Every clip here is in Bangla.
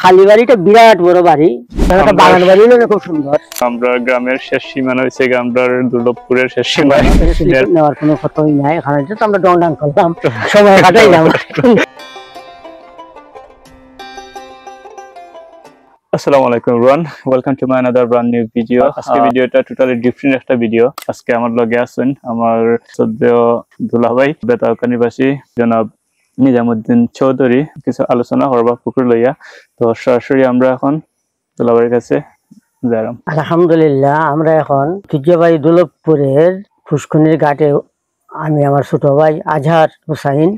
খালি বাড়িটা বিরাট বড় বাড়ি, একটা বাগান বাড়ি হলো খুব সুন্দর। আমরা গ্রামের শেষ সীমানা হয়েছে গ্রামটার দুর্লভপুরের শেষ সীমায় নেওয়ার কোনো কথাই নাই, এখানে তো আমরা ডং ডাং করলাম, সময় কাটাইলাম। আসসালামু আলাইকুম everyone, welcome to my another brand new video. আজকে ভিডিওটা টোটালি ডিফারেন্ট একটা ভিডিও। আজকে আমার লগে আছেন আমার শ্রদ্ধেয় দুলাভাই বেতাউকা নিবাসী জনাব নিজামুদ্দিন চৌধুরী। কিছু আলোচনা করবা পুকুর লইয়া, তো সরাসরি আমরা এখন দুলাভাইয়ের কাছে যাইলাম। আলহামদুলিল্লাহ, আমরা এখন ঐতিহ্যবাহী দুর্লভপুরের ফুসকুনির ঘাটে আমি আমার ছোট ভাই আজহার হুসাইন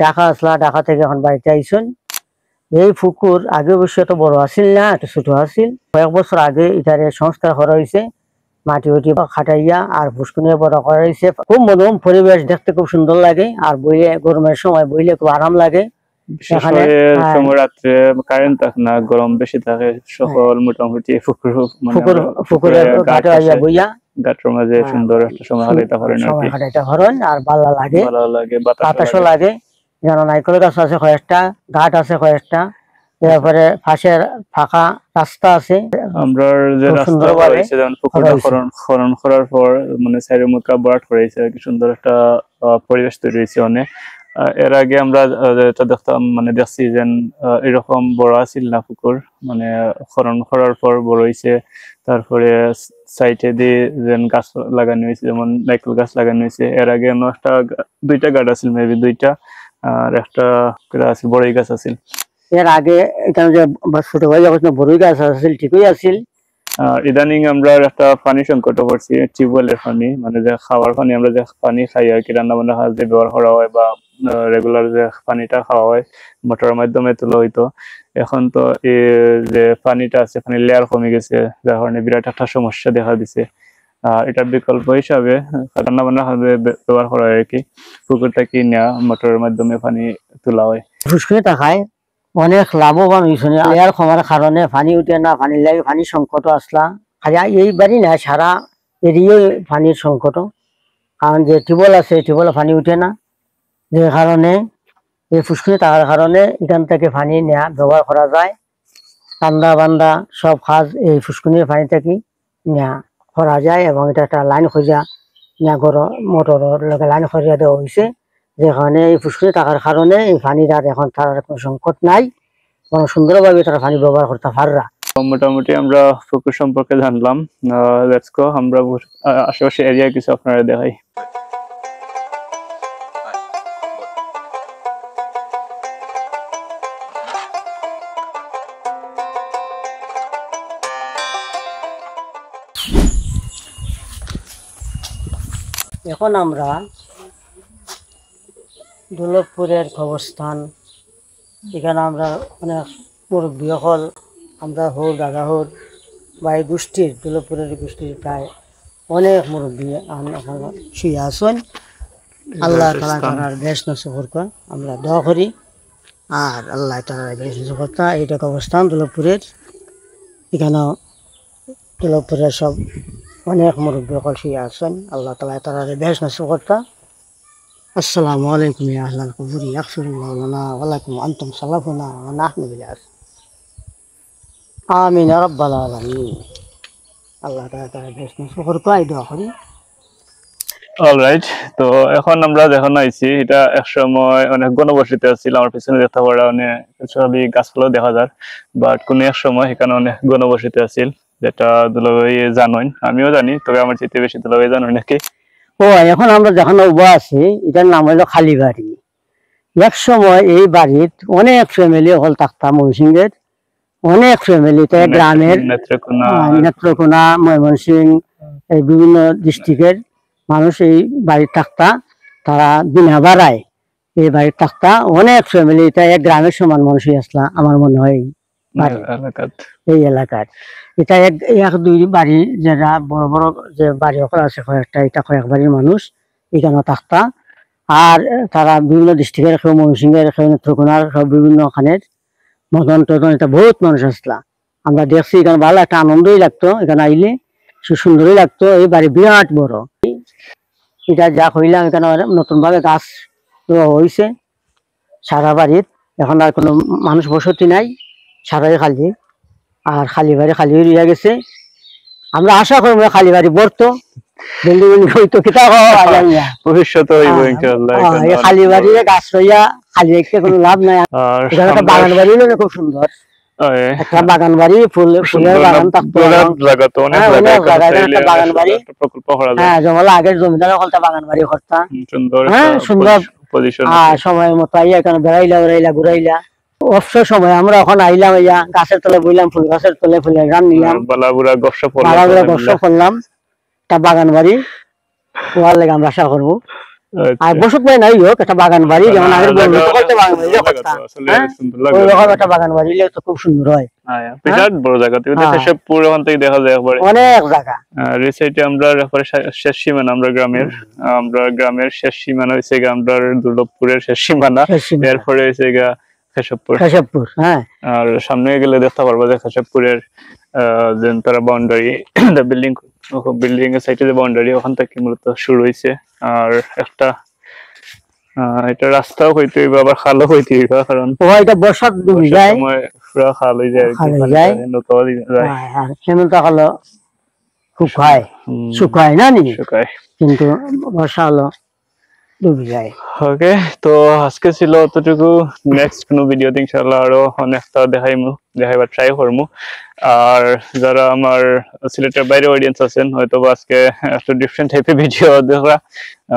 ঢাকা আসলা, ঢাকা থেকে এখন বাড়িতে আইসুন। এই পুকুর আগে অবশ্য এত বড় আসিল না, একটু ছোট আসিল। কয়েক বছর আগে এটারে সংস্কার করা হয়েছে, মাটি উটি খাটাইয়া আর ফুসকুনিয়া বড় করা হয়েছে। খুব মনোরম পরিবেশ, দেখতে খুব সুন্দর লাগে। আর বইলে গরমের সময় বইলে খুব আরাম লাগে। রাত্রে কারেন্ট থাকে না, গরম বেশি থাকে, সকল মোটামুটি পুকুরের ঘাটে আইয়া বইয়া গাটের মাঝে সুন্দর একটা সময় কাটাইতে পারেন আর ভালো লাগে, বাতাসও লাগে। যেন নাইকল গাছ আছে কয়েকটা, ঘাট আছে কয়েকটা, তারপরে পাশের ফাঁকা রাস্তা আছে। আমরা যে রাস্তা হয়েছে যেমন পুকুরটা খনন করার পর মানে সাইডের মুখটা বরাট করেছে, কি সুন্দর একটা পরিবেশ তৈরি হয়েছে অনেক। এর আগে আমরা যেটা দেখতাম মানে দেখছি যে এরকম বড় আছিল না পুকুর, মানে খনন করার পর বড় হয়েছে। তারপরে সাইডে দিয়ে যেন গাছ লাগানো হয়েছে, যেমন নাইকল গাছ লাগানো হয়েছে। এর আগে একটা দুইটা গাছ আছিল, মেবি দুইটা, আর একটা আছে বড়ই গাছ আছিল। এর আগে এখানে যে ছোট ভাই যখন বড়ই গাছ আছিল ঠিকই আছিল। ইদানিং আমরা একটা পানি সংকট পড়ছি, টিউবওয়েলের পানি, মানে যে খাওয়ার পানি, আমরা যে পানি খাই আর কি, রান্না বান্না কাজে ব্যবহার করা হয় বা রেগুলার যে পানিটা খাওয়া হয় মোটরের মাধ্যমে তোলা হইতো। এখন তো এই যে পানিটা আছে, পানির লেয়ার কমে গেছে, যার কারণে বিরাট একটা সমস্যা দেখা দিছে। এটার বিকল্প হিসাবে রান্না বান্না কাজে ব্যবহার করা হয় আর কি, পুকুরটা কিনে মোটরের মাধ্যমে পানি তোলা হয়। ফুসকুনি টাকায় অনেক লাভবান হয়েছে। লেয়ার কমার কারণে পানি উঠে না, পানির লাগে পানির সংকট আসলা। খালি এইবারই না, সারা এরিয়ায় পানির সংকট। কারণ যে টিউবওয়েল আছে, টিউবওয়েলে পানি উঠে না, যে কারণে এই ফুসকুনি থাকার কারণে এখান থেকে পানি নেওয়া ব্যবহার করা যায়। রান্না বান্না সব কাজ এই ফুসকুনির পানি থেকে নেওয়া করা যায়। এবং এটা একটা লাইন খোঁজা নেওয়া করো, মোটরের লগে লাইন খোঁজা দেওয়া হয়েছে, যেখানে এই ফুসকুনি থাকার কারণে এই পানির আর এখন তার কোনো সংকট নাই, এবং সুন্দরভাবে তারা পানি ব্যবহার করতে পাররা। মোটামুটি আমরা পুকুর সম্পর্কে জানলাম। লেটস গো, আমরা আশেপাশে এরিয়া কিছু আপনারা দেখাই। এখন আমরা দুর্লভপুরের কবরস্থান, এখানে আমরা অনেক মুরব্বী হল, আমরা হোর দাদা হোর বা এই গোষ্ঠীর, দুর্লভপুরের গোষ্ঠীর প্রায় অনেক মুরব্বী শুয়ে আসুন। আল্লাহ তাআলা তার বেশ নসিব করুন, আমরা দোয়া করি। আর আল্লাহ তাআলা বেশ নসিব করতা। এইটা কবরস্থান দুর্লভপুরের, এখানে দুর্লভপুরের সব অনেক মুরব্বী হল শুয়ে আসুন। আল্লাহ তাআলা তার বেশ নসিব করতা। আসসালামু আলাইকুম ইয়া আহলাল কুবুরি ইয়াগফিরুল্লাহু লানা ওয়া লাকুম আনতুম সালাফুনা ওয়া নাহনু বিল আস। আমিন ইয়া রাব্বাল আলামিন। আল্লাহ তাআলা বেশ নসিব করতা, এই দোয়া করি। অলরাইট, তো এখন আমরা যখন আইছি, এটা একসময় অনেক ঘনবসতি ছিল। আমার পিছনে দেখতে পারা অনেক গাছপালাও দেখা যায়, বাট কোন এক সময় এখানে অনেক ঘনবসতি আছিল, যেটা দুলাভাই জানেন, আমিও জানি, তবে আমার চেয়ে বেশি দুলাভাই জানেন নাকি। ও, এখন আমরা যখন উবা আছি, এটার নাম হলো খালি বাড়ি। এক সময় এই বাড়ির অনেক ফ্যামিলি হল থাকতাম, ময়মনসিংহের অনেক ফ্যামিলি, গ্রামের নেত্রকোনা, ময়মনসিংহ, এই বিভিন্ন ডিস্ট্রিক্টের মানুষ এই বাড়ির থাকতা। তারা বিনা ভাড়ায় এই বাড়ির থাকতা, অনেক ফ্যামিলি, এক গ্রামের সমান মানুষই আসলা আমার মনে হয় এই এলাকার। এটা এক দুই বাড়ি, যারা বড় বড় যে বাড়ি আছে কয়েকটা, এটা কয়েক বাড়ির মানুষ এখানে থাকতা। আর তারা বিভিন্ন ডিস্ট্রিক্টের, কেউ ময়মনসিংহের, কেউ নেত্রকোনার, সব বিভিন্ন ওখানের মদন টদন, এটা বহুত মানুষ আসলা। আমরা দেখছি এখানে ভালো একটা আনন্দই লাগতো, এখানে আইলে সুন্দরই লাগতো। এই বাড়ি বিরাট বড়, এটা যা কইলাম, এখানে নতুন ভাবে গাছ হয়েছে সারা বাড়ির। এখন আর কোনো মানুষ বসতি নাই, সারাই খালি, আর খালি বাড়ি খালি রইয়া গেছে। আমরা আশা করবো খালি বাড়ি বর্তো বিল্ডিং হইতো কিতা ভবিষ্যতে হইব ইনশাআল্লাহ। খালি বাড়ি গাছ রইয়া খালি রেখে কোনো লাভ নাই। আর এখানে একটা বাগান বাড়ি হলো খুব সুন্দর, একটা বাগান বাড়ি, ফুলের বাগান থাকতো, জায়গা তো অনেক জায়গা, একটা বাগান বাড়ি প্রকল্প করা যায়। হ্যাঁ, যেমন আগের জমিদার হলটা বাগান বাড়ি করতাম, সুন্দর সুন্দর পজিশন। সময় মতো আইয়া এখানে বেড়াইলা বেড়াইলা ঘুরাইলা। অবসর সময় আমরা এখন আইলাম, ইয়া গাছের তলে বইলাম, ফুল গাছের তলে ফুলের গান নিলাম, বালাগুড়া গসপ করলাম। একটা বাগান বাড়ি হওয়ার লাগে আমরা আশা করবো। আর বসত ভাই নাই হোক, একটা বাগান বাড়ি যেমন আগের বাগান বাড়ি একটা বাগান বাড়ি তো খুব সুন্দর হয়। বিরাট বড় জায়গা, কেশবপুর ওখান থেকে দেখা যায় একবারে অনেক জায়গা। আর এই সাইডে আমরা শেষ সীমানা, আমরা গ্রামের শেষ সীমানা হয়েছে আমরা দুর্লভপুরের শেষ সীমানা, এরপরে হয়েছে কেশবপুর। হ্যাঁ, আর সামনে গেলে দেখতে পারবো যে কেশবপুরের তারা বাউন্ডারি, বিল্ডিং এর সাইডে যে বাউন্ডারি ওখান থেকে মূলত শুরু হয়েছে। আর একটা এটা রাস্তাও হইতে হইবে, আবার খালও হইতে হইবে, কারণ এটা বর্ষার ডুবে যায়, পুরো খাল হয়ে যায়, হেমন্ত খালো শুকায় না নি, কিন্তু বর্ষা হলো ডুবে যায়। ওকে, তো আজকে ছিল অতটুকু। নেক্সট কোনো ভিডিওতে ইনশাআল্লাহ আরো অনেকটা দেখাইবার ট্রাই করবো। আর যারা আমার সিলেটের বাইরে অডিয়েন্স আছেন, হয়তো আজকে একটা ডিফারেন্ট টাইপের ভিডিও দেখা,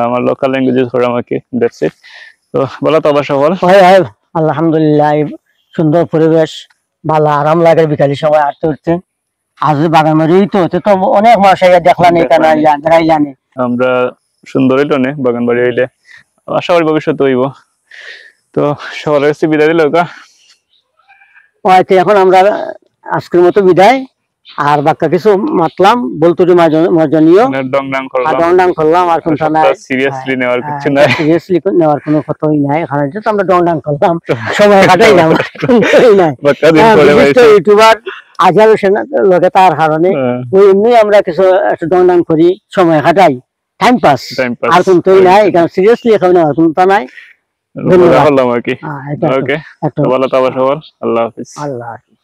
আমার লোকাল ল্যাঙ্গুয়েজে ধরে আমাকে, দ্যাটস ইট। তো বলো তো আবার সফল। আলহামদুলিল্লাহ, সুন্দর পরিবেশ, ভালো আরাম লাগে বিকালের সময় হাঁটতে উঠতে। আজ বাগান বাড়ি তো অনেক মাস দেখলাম, বেড়াইলানি আমরা, সুন্দর হইলো নে বাগান বাড়ি হইলে, আশা করি ভবিষ্যতে হইব। তো সবার কাছে বিদায় দিল এখন আমরা আজকের মতো বিদায়। আর বাক্কা কিছু মাতলাম বলতুরি মার্জনীয় ডংডাং করলাম, আর কোনটা নাই, সিরিয়াসলি নেওয়ার কিছু নাই, সিরিয়াসলি নেওয়ার কোনো কথাই নাই। এখানে যেহেতু আমরা ডংডাং করলাম, সময় কাটাইলাম, ইউটিউবার আজহার হোসেনের লগে তার কারণে ওই এমনি আমরা কিছু একটা ডংডাং করি, সময় কাটাই, টাইম পাস, আর কোনটাই নাই। এখানে সিরিয়াসলি এখন নেওয়ার কোনটা নাই। ধন্যবাদ আর কি। ওকে, ভালো থাকো সবার। আল্লাহ হাফেজ। আল্লাহ হাফেজ।